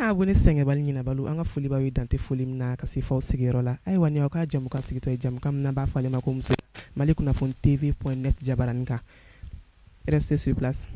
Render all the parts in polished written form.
Abonné sɛŋɛbali ɲinabalo an ka foli b'a ye dante foli min na ka se faw sigiyɔrɔ la ayiwa ni aw ka jamu ka sigitɔ ye jamukan min na b'a fɔ ale ma ko muso Mali kunnafoni TV.net jabaranin kan restez sur place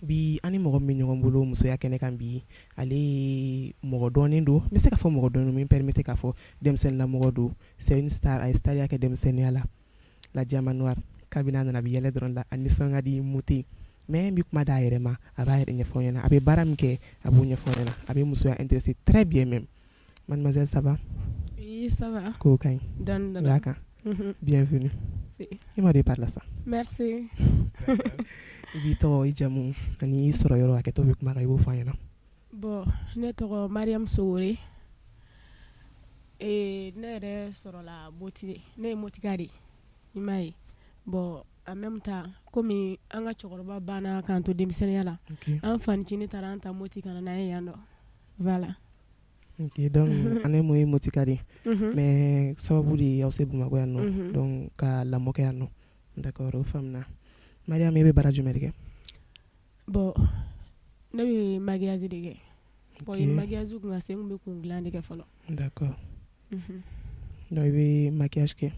bi ani mɔgɔ min bɛ ɲɔgɔn bolo musoya kɛnɛ kan bi ale mɔgɔ dɔɔnin don n bɛ se ka fɔ mɔgɔ dɔɔnin min permettre k'a fɔ denmisɛnninlamɔgɔ don c'est une star a ye stariya kɛ denmisɛnninya la la diamant noire kabini a nana bi yɛlɛ dɔrɔn la a nisɔn ka di mute mais n bɛ kuma d'a yɛrɛ ma a b'a yɛrɛ ɲɛfɔ ɲɛna a bɛ baara min kɛ a b'o ɲɛfɔ ɲɛna a bɛ musoya intéresser très bien même mademoiselle ça va? Oui, ça va. Ko kaɲi Dɔɔnin kan bienvenue i ma de parla sa merci. i b'i tɔgɔ i jamu ani i sɔrɔ yɔrɔ hakɛtɔ bɛ kuma kan i b'o fɔ an ɲɛna. Bon ne tɔgɔ Mariam Sowore ne yɛrɛ sɔrɔla Moti de ne ye Motika de i m'a ye bon en même temps komi an ka cɛkɔrɔba banna k'an to denmisɛnninya la an fanicinin taara an ta Moti kana n'an ye yan nɔ voilà. Ok donc an ye mun ye Motika de mais sababu de y'aw se Bamakɔ yan nɔ donc ka lamɔ kɛ yan nɔ d'accord o faamuna Mariam i bɛ baara jumɛn de kɛ? Bon ne bɛ maquillage de kɛ bon yen maquillage kun ka se n kun bɛ kun dilan de kɛ fɔlɔ. D'accord donc i bɛ maquillage kɛ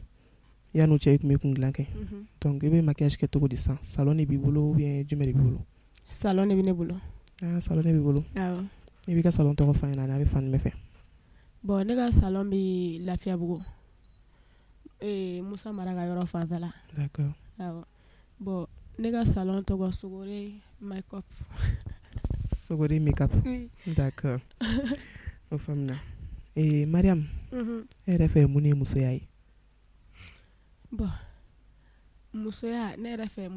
yan'o cɛ i tun bɛ kun dilan kɛ donc i bɛ maquillage kɛ cogo di sisan salon de b'i bolo ou bien jumɛn de b'i bolo? Salon de bɛ ne bolo. Ah salon de b'i bolo. Awɔ. I b'i ka salon tɔgɔ fɔ an ɲɛna a bɛ fan jumɛn fɛ? Bon ne ka salon bɛ Lafiyabugu Musa Mara ka yɔrɔ fanfɛla. D'accord. Awɔ bon ne ka salon tɔgɔ Sogore Makeup. Sogore Makeup. Oui. D'accord. O faamuna Mariam e yɛrɛ fɛ mun ye musoya ye? Bon musoya ne yɛrɛ fɛ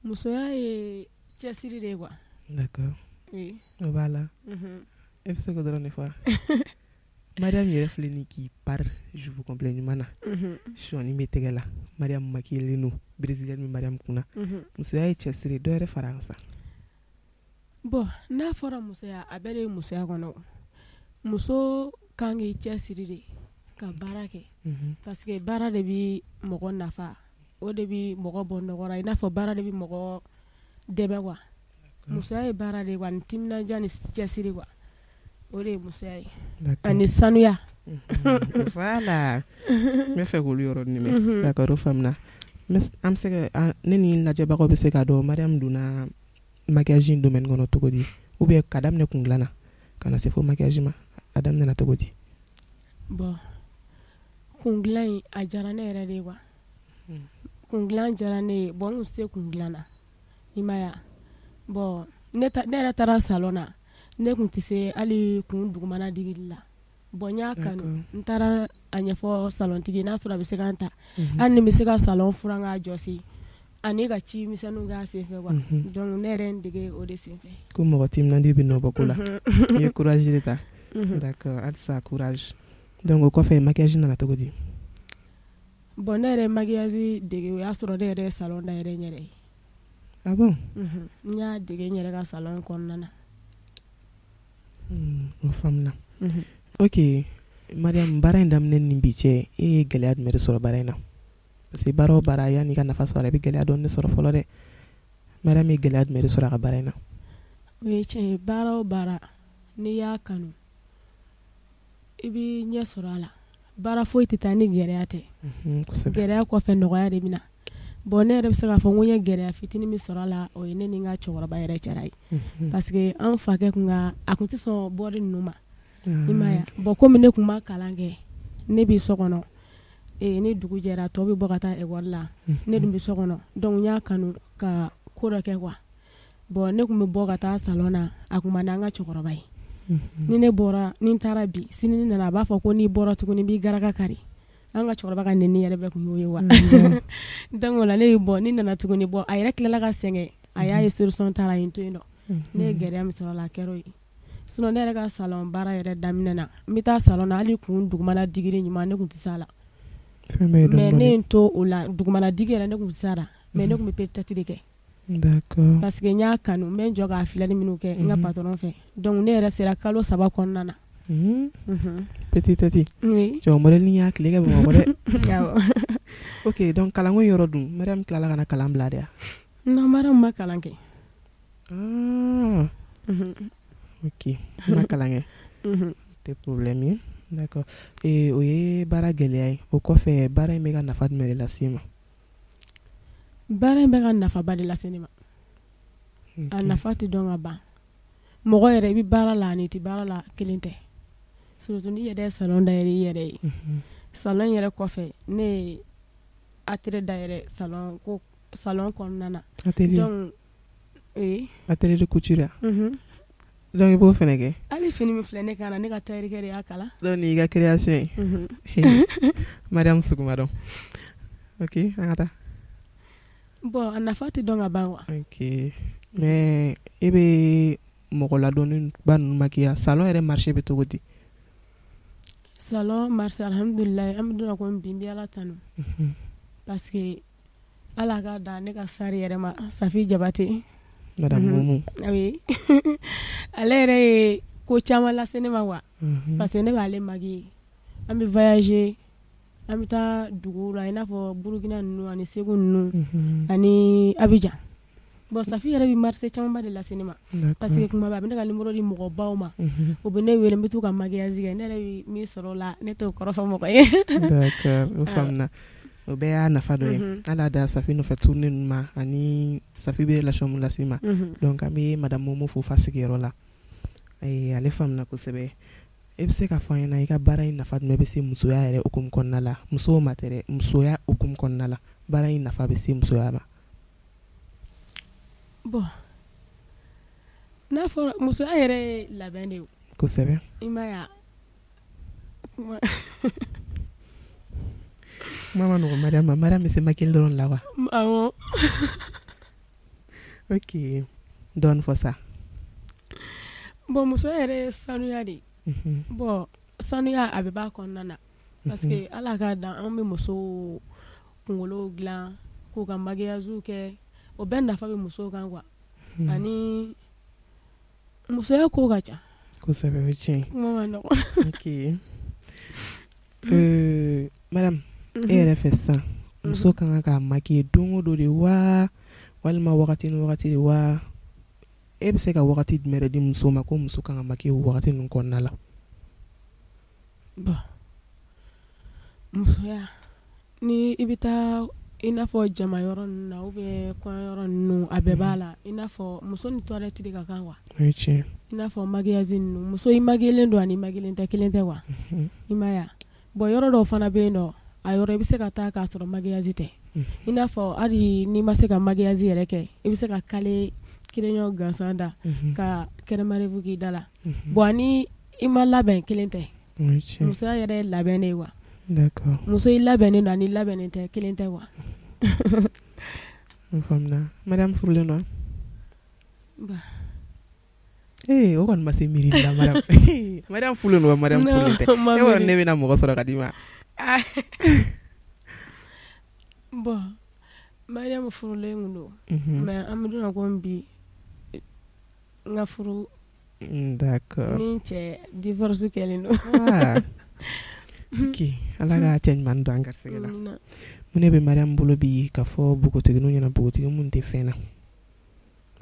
musoya ye cɛsiri de ye quoi. D'accord. Oui. O b'a la. E bɛ se k'o dɔrɔn de fɔ wa? Mariam yɛrɛ filɛ nin k'i pari jupe complet ɲuman na sɔɔni bɛ tɛgɛ la Mariam maquillélen don brésilienne bɛ Mariam kunna musoya ye cɛsiri dɔ yɛrɛ fara kan sa. Bon n'a fɔra musoya a bɛɛ de ye musoya kɔnɔ muso kan k'i cɛsiri de ka baara kɛ parce que baara de bɛ mɔgɔ nafa o de bɛ mɔgɔ bɔ nɔgɔ la i n'a fɔ baara de bɛ mɔgɔ dɛmɛ quoi musoya ye baara de ye wa ni timinadiya ni cɛsiri quoi o de ye musoya ye ani sanuya. Voilà n bɛ fɛ k'olu yɔrɔnin mɛn d'accord o faamuna an bɛ se ka ne ni n lajɛbagaw bɛ se k'a dɔn Mariam donna maquillage in domaine kɔnɔ cogo di ou bien ka daminɛ kun dilan na ka na se fo maquillage ma a daminɛna cogo di? Bon kun dilan in a diyara ne yɛrɛ de ye quoi kun dilan diyara ne ye bon n kun se kun dilan na i m'a ye bon ne yɛrɛ taara salon na ne kun tɛ se hali kun dugumana digili la bon n y'a kanu n taara a ɲɛfɔ salontigi n'a sɔrɔ a bɛ se k'an ta hali ni bɛ se ka salon furan k'a jɔsi ani ka ci misɛnninw k'a senfɛ quoi donc ne yɛrɛ n dege o de senfɛ. Ko mɔgɔ timinandi bɛ nɔ bɔ ko la i ye courage de ta d'accord halisa courage donc o kɔfɛ maquillage nana cogo di? Bon ne yɛrɛ maquillage dege o y'a sɔrɔ ne yɛrɛ salon da yɛrɛ n yɛrɛ ye. Ah bon? N y'a dege n yɛrɛ ka salon kɔnɔna na. O faamuna ok Mariam baara in daminɛ ni bi cɛ e ye gɛlɛya jumɛn de sɔrɔ baara in na parce que baara o baara yan'i ka nafa sɔrɔ a la i bɛ gɛlɛya dɔɔni sɔrɔ fɔlɔ dɛ Mariam ye gɛlɛya jumɛn de sɔrɔ a ka baara in na? O ye tiɲɛ ye baara o baara n'i y'a kanu i bɛ ɲɛ sɔrɔ a la baara foyi tɛ taa ni gɛlɛya tɛ gɛlɛya kɔfɛ nɔgɔya de bɛ na bon ne yɛrɛ bɛ se k'a fɔ n ko n ye gɛlɛya fitinin min sɔrɔ a la o ye ne ni n ka cɛkɔrɔba yɛrɛ cɛla ye parce que an fakɛ a kun tɛ sɔn bɔli ninnu ma i m'a ye bon komi ne kun ma kalan kɛ ne bɛ so kɔnɔ ni dugu jɛra tɔ bɛ bɔ ka taa école la ne dun bɛ so kɔnɔ donc n y'a kanu ka ko dɔ kɛ quoi bon ne kun bɛ bɔ ka taa salon na a kun man di an ka cɛkɔrɔba ye ni ne bɔra ni n taara bi sini ni nana a b'a fɔ ko n'i bɔra tuguni n b'i garaka kari an ka cɛkɔrɔba ka nɛni yɛrɛ bɛɛ kun y'o ye wa donc o la ne ye bɔ ni nana tuguni bɔ a yɛrɛ tilala ka sɛgɛn a y'a ye solution taara yen to yen nɔ ne ye gɛlɛya min sɔrɔ a la a kɛra o ye sinon ne yɛrɛ ka salon baara yɛrɛ daminɛ na n bɛ taa salon na hali kun dugumana digiri ɲuman ne kun tɛ s'a la mais ne ye n to o la dugumana digi yɛrɛ ne kun tɛ s'a la mais ne kun bɛ peut-être de kɛ d'accord parce que n y'a kanu n bɛ n jɔ k'a filɛli minnu kɛ n ka patron fɛ donc ne yɛrɛ sera kalo 3 kɔnɔna na Petit tati. Oui. Tu modèle ni ya kile ka bama wore. Yawo. OK, donc kalango yoro dun. Mariam klala kana kalan blade ya. Non, Mariam ma kalan kɛ. Ah. OK. Ma kalan Te problème ye. D'accord. Et o ye bara gɛlɛya ye. O kɔfɛ bara in bɛ ka nafa jumɛn de lase ma? Bara in bɛ ka nafaba de lase ne ma. A nafa tɛ dɔn ka ban. Mɔgɔ yɛrɛ i bɛ baara la ani tɛ baara la kelen tɛ. Surtout ni yɛrɛ ye salon dayɛlɛ i yɛrɛ ye. Salon yɛrɛ kɔfɛ ne ye atelier dayɛlɛ salon kɔnɔna na. Atelier. Donc atelier de couture. Donc i b'o fɛnɛ kɛ. Hali fini min filɛ ne kan na ne ka tailleur de y'a kala. Donc ni ka création ye. Mariam Sukumadon. OK, an ka taa. Bon, a nafa tɛ dɔn ka ban wa. OK. Mais e bɛ mɔgɔ ladɔnni ba ninnu maquiller salon yɛrɛ marché bɛ cogo di? Salon marché alhamdulilayi an bɛ don ko bi bɛ ala tanu. Parce que ala ka da ne ka sari yɛrɛ ma Safi Jabate. Madame Momo. Oui. Ale yɛrɛ ye ko caman lase ne ma wa. Parce que ne b'ale maquiller. An bɛ voyager. An bɛ taa dugu la i n'a fɔ Burukina ninnu ani Segu ninnu ani Abidjan. Bon Safi yɛrɛ bɛ marché camanba de lase ne ma. Parce que kuma bɛɛ a bɛ ne ka numéro di mɔgɔbaw ma. U bɛ ne wele n bɛ t'u ka maquillage kɛ ne yɛrɛ bɛ min sɔrɔ o la ne t'o kɔrɔfɔ mɔgɔ ye. D'accord, o faamuna. O bɛɛ y'a nafa dɔ ye. Ala da Safi nɔfɛ tourner ninnu ma ani Safi bɛ relation mun lase ma. Donc an bɛ Madame Momo fo fa sigiyɔrɔ la. Ale faamuna kosɛbɛ. E bɛ se ka fɔ an ɲɛna i ka baara in nafa jumɛn bɛ se musoya yɛrɛ hukumu kɔnɔna la musow ma tɛ dɛ musoya hukumu kɔnɔna la baara in nafa bɛ se musoya ma. Bon n'a fɔra musoya yɛrɛ ye labɛn de ye. Kosɛbɛ. I ma ye kuma ma nɔgɔ Mariam bɛ se maquiller dɔrɔn la wa. Awɔ. OK, dɔɔni fɔ sa. Bon musoya yɛrɛ ye sanuya de ye. Bon sanuya a bɛ b'a kɔnɔna na parce que ala k'a dan an bɛ musow kunkolo dilan k'u ka maquillage kɛ o bɛɛ nafa bɛ musow kan quoi ani musoya ko ka ca. Kosɛbɛ o ye tiɲɛ ye. Kuma ma nɔgɔ. OK. Madame e yɛrɛ fɛ sisan muso kan ka maquiller don o don de wa walima wagati ni wagati de wa e bɛ se ka wagati jumɛn de di muso ma ko muso kan ka maquiller wagati ninnu kɔnɔna la? Bon musoya ni i bɛ taa i n'a fɔ jama yɔrɔ ninnu na ou bien kɔɲɔ yɔrɔ ninnu a bɛɛ b'a la i n'a fɔ muso ni toilette de ka kan wa. O ye tiɲɛ ye. I n'a fɔ maquillage ninnu muso i maquillen don ani maquillen tɛ kelen tɛ wa. I ma ye bon yɔrɔ dɔw fana bɛ yen nɔ a yɔrɔ i bɛ se ka taa k'a sɔrɔ maquillage tɛ. I n'a fɔ hali n'i ma se ka maquillage yɛrɛ kɛ i bɛ se ka kale crayon gansan da ka kɛrɛmarefu k'i da la. Bon ani i ma labɛn kelen tɛ. Musoya yɛrɛ ye labɛn de ye wa. D'accord. Muso i labɛnnen don ani labɛnnen tɛ kelen tɛ wa. O faamuna. Madame furulen don wa? O kɔni ma se miiri la Madame. Madame furulen don wa Madame furulen tɛ? E wɔrɔ ne bɛna mɔgɔ sɔrɔ ka d'i ma. Bon Mariam furulen kun don mais an bɛ don ko bi n ka furu. D'accord. Ni cɛ divorce kɛlen don. OK, ala ka cɛ ɲuman don an garisɛgɛ la. Mun ne bɛ Mariam bolo bi ka fɔ bogotigininw ɲɛna bogotigi mun tɛ fɛn na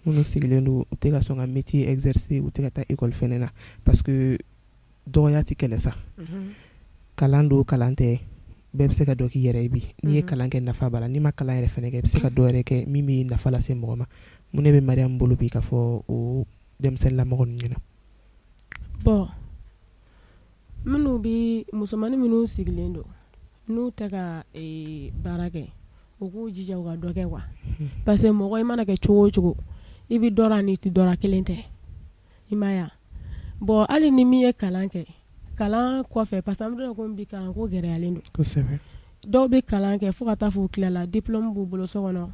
minnu sigilen don u tɛ ka sɔn ka métier exercer u tɛ ka taa école fɛnɛ na parce que dɔgɔya tɛ kɛlɛ sa. Kalan don kalan tɛ bɛɛ bɛ se ka dɔ k'i yɛrɛ ye bi n'i ye kalan kɛ nafa b'a la n'i ma kalan yɛrɛ fɛnɛ kɛ i bɛ se ka dɔ yɛrɛ kɛ min bɛ nafa lase mɔgɔ ma mun ne bɛ Mariam bolo bi ka fɔ o denmisɛnninlamɔgɔ ninnu ɲɛna. Bon minnu bɛ musomanin minnu sigilen don n'u tɛ ka baara kɛ u k'u jija u ka dɔ kɛ quoi parce que mɔgɔ i mana kɛ cogo o cogo i bɛ dɔ la ni tɛ dɔ la kelen tɛ i ma ye bon hali ni min ye kalan kɛ kalan kɔfɛ parce que an bɛ don ko bi kalan ko gɛlɛyalen don. Kosɛbɛ. Dɔw bɛ kalan kɛ fo ka taa fɔ u tilala diplôme b'u bolo so kɔnɔ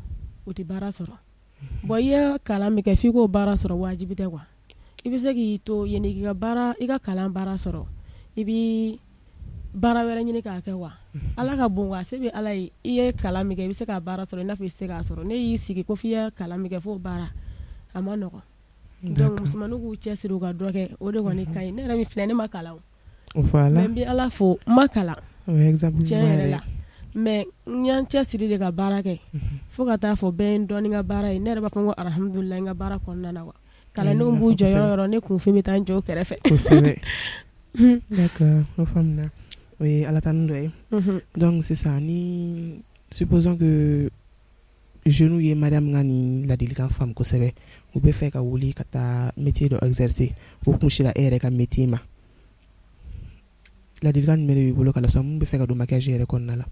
u tɛ baara sɔrɔ bon i ye kalan min kɛ f'i k'o baara sɔrɔ wajibi tɛ quoi i bɛ se k'i to yanni i ka kalan baara sɔrɔ i bɛ baara wɛrɛ ɲini k'a kɛ wa ala ka bon wa se bɛ ala ye i ye kalan min kɛ i bɛ se ka baara sɔrɔ i n'a fɔ i se k'a sɔrɔ ne y'i sigi ko f'i ye kalan min kɛ f'o baara a ma nɔgɔn donc musomaninw k'u cɛsiri u ka dɔ kɛ o de kɔni ka ɲi ne yɛrɛ min filɛ ne ma kalan Voilà. Mais bi ala fo makala. Oui, exemple. Tiɲɛ la. Mais n y'an cɛsiri de ka baara kɛ. Fo ka taa fɔ bɛɛ ye dɔɔni ka baara ye. Ne yɛrɛ b'a fɔ ko alhamdulilahi n ka baara kɔnɔna na wa. Kalandenw b'u jɔ yɔrɔ yɔrɔ ne kunfin bɛ taa n jɔ kɛrɛfɛ. Kosɛbɛ. D'accord, o faamuna. O ye ala tanu dɔ ye. Donc sisan ni supposons que jeunes ye Mariam ka nin ladilikan faamu kosɛbɛ u bɛ fɛ ka wuli ka taa métier dɔ exercer o kun sera e yɛrɛ ka métier ma ladilikan jumɛn de b'i bolo ka lase mun bɛ fɛ ka don maquillage yɛrɛ kɔnɔna la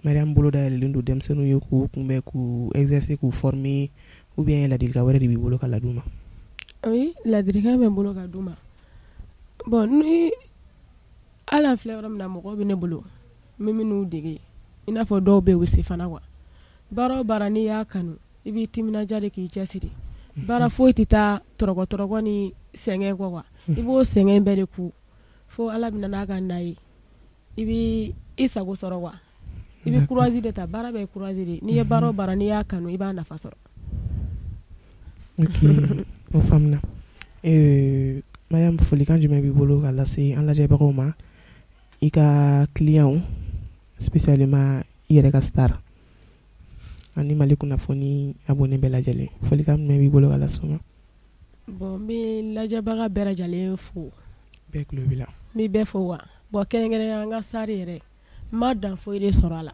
Mariam bolo dayɛlɛlen don denmisɛnninw ye k'u kunbɛn k'u exercer k'u former ou bien ladilikan wɛrɛ de b'i bolo ka lad'u ma. Oui, ladilikan bɛ n bolo ka d'u ma. Bon ni ala filɛ yɔrɔ min na mɔgɔw bɛ ne bolo n bɛ minnu dege i n'a fɔ dɔw bɛ yen u bɛ se fana quoi. Baara o baara n'i y'a kanu i b'i timinadiya de k'i cɛsiri. Baara foyi tɛ taa tɔrɔgɔ ni sɛgɛn kɔ quoi. I b'o sɛgɛn bɛɛ de ku fo ala bɛ na n'a ka na ye i b'i sago sɔrɔ quoi. I bɛ courage de ta baara bɛɛ ye courage de n'i ye baara o baara n'i y'a kanu i b'a nafa sɔrɔ. Ok, o faamuna. Mariam folikan jumɛn b'i bolo ka lase an lajɛbagaw ma i ka client spécialement i yɛrɛ ka star ani Mali kunnafoni abonné bɛɛ lajɛlen folikan jumɛn b'i bolo ka lase u ma. Bon n bɛ lajɛbaga bɛɛ lajɛlen fo. Bɛɛ tulo b'i la. N bɛ bɛɛ fo wa bon kɛrɛnkɛrɛnnenya an ka sari yɛrɛ n ma dan foyi de sɔrɔ a la.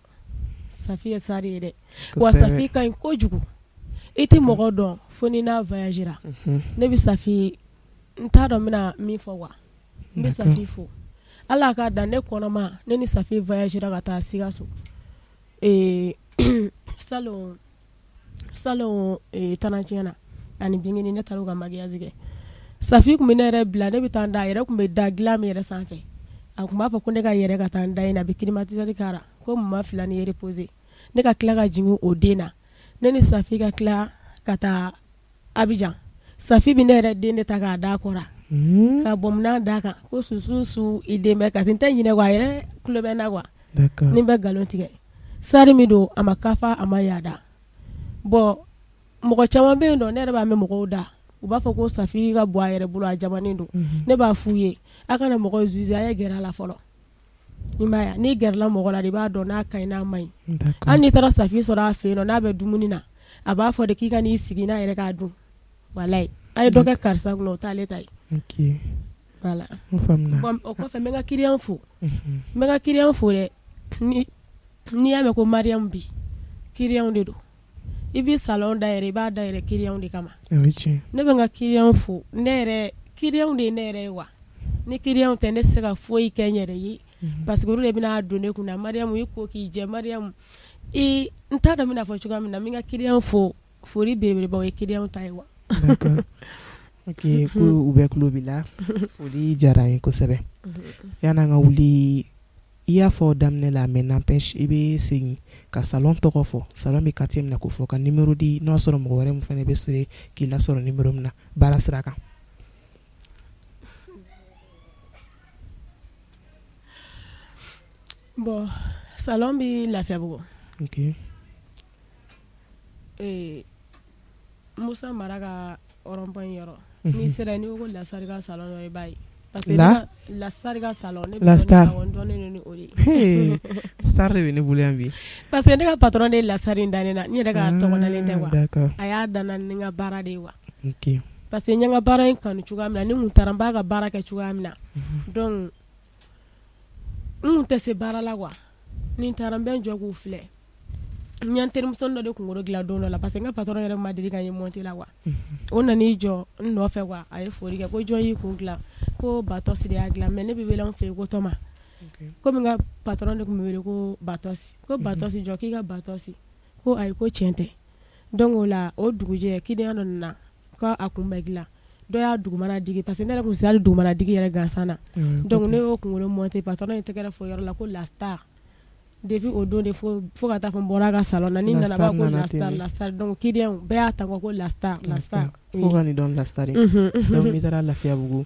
Safi ye sari ye dɛ wa Safi ka ɲi kojugu i tɛ mɔgɔ dɔn fo ni n'a voyagera. Ne bɛ Safi n t'a dɔn n bɛna min fɔ wa n bɛ Safi fo ala k'a dan ne kɔnɔma ne ni Safi voyagera ka taa Sikaso salon tanaciyɛn na ani Bingeni ne taara u ka mariage kɛ Safi tun bɛ ne yɛrɛ bila ne bɛ taa n da a yɛrɛ tun bɛ da dilan min yɛrɛ sanfɛ a tun b'a fɔ ko ne ka yɛrɛ ka taa n da in na a bɛ climatiseur k'ara ko mama fila ni ye reposer ne ka tila ka jigin o den na ne ni Safi ka tila ka taa Abidjan Safi bɛ ne yɛrɛ den de ta k'a da kɔrɔ ka bɔnmina da kan ko susu i den bɛ kasi n tɛ ɲinɛ wa a yɛrɛ tulo bɛ n na quoi ni bɛ nkalon tigɛ sari min don a ma kafa a ma yaada bon mɔgɔ caman bɛ yen dɔn ne yɛrɛ b'a mɛn mɔgɔw da u b'a fɔ ko Safi ka bɔ a yɛrɛ bolo a jamanen don ne b'a f'u ye a kana mɔgɔ juger a ye gɛrɛ a la fɔlɔ i m'a ye n'i gɛrɛla mɔgɔ la de i b'a dɔn n'a ka ɲi n'a man ɲi hali n'i taara Safi sɔrɔ a fɛ yen nɔ n'a bɛ dumuni na a b'a fɔ de k'i ka n'i sigi n'a yɛrɛ k'a dun walayi a ye dɔ kɛ karisa kun o t'ale ta ye. Ok voilà bon o kɔfɛ n bɛ n ka client fo n bɛ n ka client fo dɛ n'i y'a mɛn ko Mariam bi client de don i b'i salon dayɛlɛ i b'a dayɛlɛ client de kama ne bɛ n ka client fo ne yɛrɛ client de ye ne yɛrɛ ye wa ni client tɛ ne tɛ se ka foyi kɛ n yɛrɛ ye parce que olu de bɛna don ne kunna Mariam i ko k'i jɛ Mariam n t'a dɔn n bɛna fɔ cogoya min na n bɛ n ka client fo foli belebeleba o ye client ta ye wa. D'accord. Ok ko u bɛɛ tulo b'i la foli diyara n ye kosɛbɛ yan'an ka wuli i y'a fɔ daminɛ la mais n'empêche i bɛ segin ka salon tɔgɔ fɔ salon bɛ quartier min na k'o fɔ ka numéro di n'o y'a sɔrɔ mɔgɔ wɛrɛ min fana bɛ se k'i lasɔrɔ numéro min na baara sira kan. Bon salon bɛ Lafiyabugu. Ok. Musa Mara ka rond-point yɔrɔ n'i sera n'i ko Lasarika salon yɔrɔ i b'a ye parce que Lasarika salon ne bɛ dɔɔnin ni o de ye star de bɛ ne bolo yan bi parce que ne ka patron de ye Lasari in da ne na n yɛrɛ ka tɔgɔ dalen tɛ wa a y'a danna ni n ka baara de ye wa parce que n ye n ka baara in kanu cogoya min na ni n kun taara n b'a ka baara kɛ cogoya min na donc n kun tɛ se baara la quoi ni n taara n bɛ n jɔ k'u filɛ n y'an terimuso dɔ de kunkolo dilan don dɔ la parce que n ka patron yɛrɛ ma deli ka ye monter la quoi o nan'i jɔ n nɔfɛ quoi a ye foli kɛ ko jɔn y'i kun dilan ko Batɔsi de y'a dilan mais ne bɛ wele an fɛ yen ko Tɔma komi n ka patron de tun bɛ wele ko Batɔsi jɔ k'i ka Batɔsi ko ayi ko tiɲɛ tɛ donc o la o dugujɛ client dɔ nana ko a kun bɛ dilan dɔ y'a dugumana digi parce que ne yɛrɛ kun se hali dugumana digi yɛrɛ gansan na donc ne y'o kunkolo monter patron in tɛgɛrɛ fɔ yɔrɔ la ko la star depuis o don de fo ka taa fɔ n bɔra a ka salon na ni nana b'a ko la star donc client bɛɛ y'a ta ko la star fo ka nin dɔn la star donc n'i taara Lafiyabugu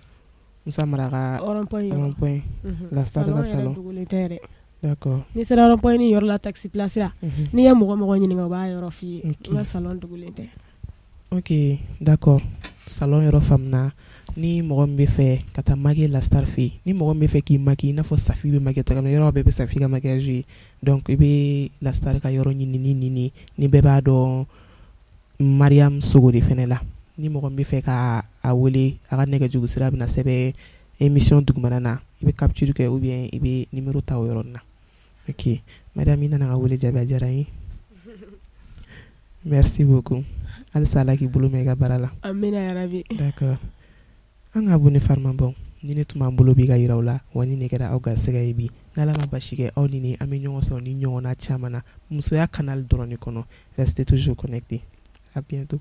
Musa Mara ka rond-point la star ka salon d'accord n'i sera rond-point ni yɔrɔ la taxi place la n'i ye mɔgɔ ɲininka o b'a yɔrɔ f'i ye n ka salon dogolen tɛ. Ok d'accord salon yɔrɔ faamuna ni mɔgɔ min bɛ fɛ ka taa maquiller la star fɛ ni mɔgɔ min bɛ fɛ k'i maquiller i n'a fɔ Safi bɛ maquiller cogo min na yɔrɔ bɛɛ bɛ Safi ka maquillage ye donc i bɛ la star ka yɔrɔ ɲini ni bɛɛ b'a dɔn Mariam Sogore fɛnɛ la ni mɔgɔ min bɛ fɛ ka a wele a ka nɛgɛjuru sira bɛna sɛbɛn émission dugumana na i bɛ capture kɛ ou bien i bɛ numéro ta o yɔrɔ nin na ok Mariam i nana ka wele jaabi a diyara n ye merci beaucoup halisa Ala k'i bolo mɛn i ka baara la amina yarabi d'accord an ka abonné Farima Bɔ ni ne tun b'an bolo bi ka yira aw la wa ni ne kɛra aw garisɛgɛ ye bi n'Ala ma basi kɛ aw ni ne an bɛ ɲɔgɔn sɔrɔ ni ɲɔgɔnna caman na musoya canal dɔrɔn de kɔnɔ restez toujours connectés à bientôt